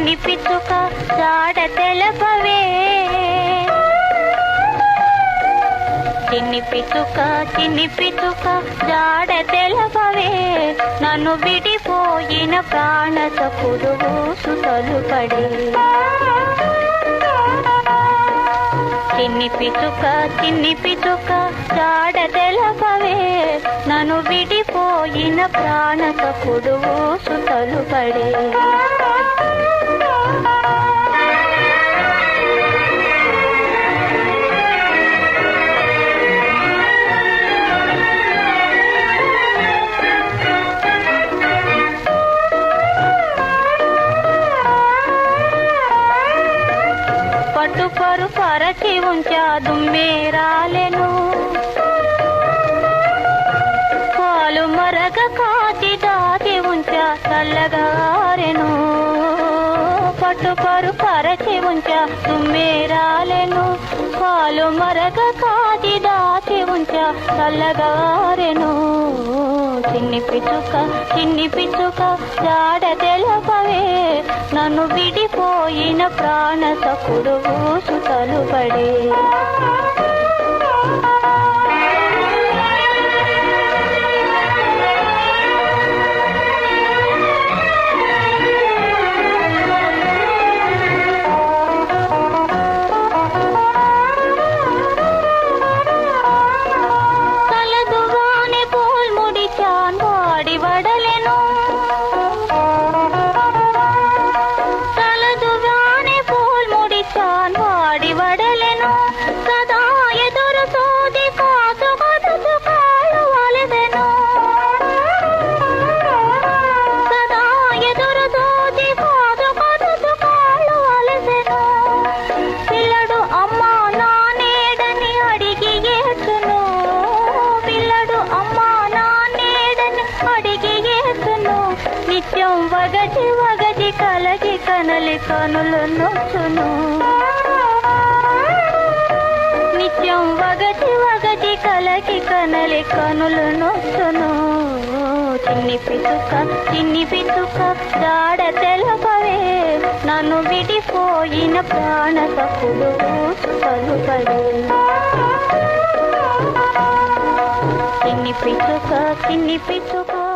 చిన్ని పిచ్చుక జాడ తెలపవే. చిన్ని పిచ్చుక జాడ తెలపవే. నన్ను విడిపోయిన ప్రాణ సఖుడు సుతలుపడే. చిన్ని పిచ్చుక జాడ తెలపవే. నన్ను విడిపోయిన ప్రాణ సఖుడు సుతలుపడే. పట్టుపరు పరచి ఉంచా దుమ్మేరాలెను. పాలు మరగ కాచి దాచి ఉంచా చల్లగారెను. పట్టుపరు పరచి ఉంచా దుమ్మేరాలెను. పాలు మరగ కాచి దాచి ఉంచా చల్లగారెను. చిన్ని పిచ్చుక జాడ తెలపవే. నన్ను విడిపోయిన ప్రాణ సఖుడు సుతలుపడే. నిత్యం వగచి కలకి కనలి కనులు నొచ్చును. నిత్యం వగచి కలకి కనలి కనులు నొచ్చును. చిన్ని పిచ్చుక జాడ తెలపవే. నన్ను విడిపోయిన ప్రాణ సఖుడు సుతలుపడే. చిన్ని పిచ్చుక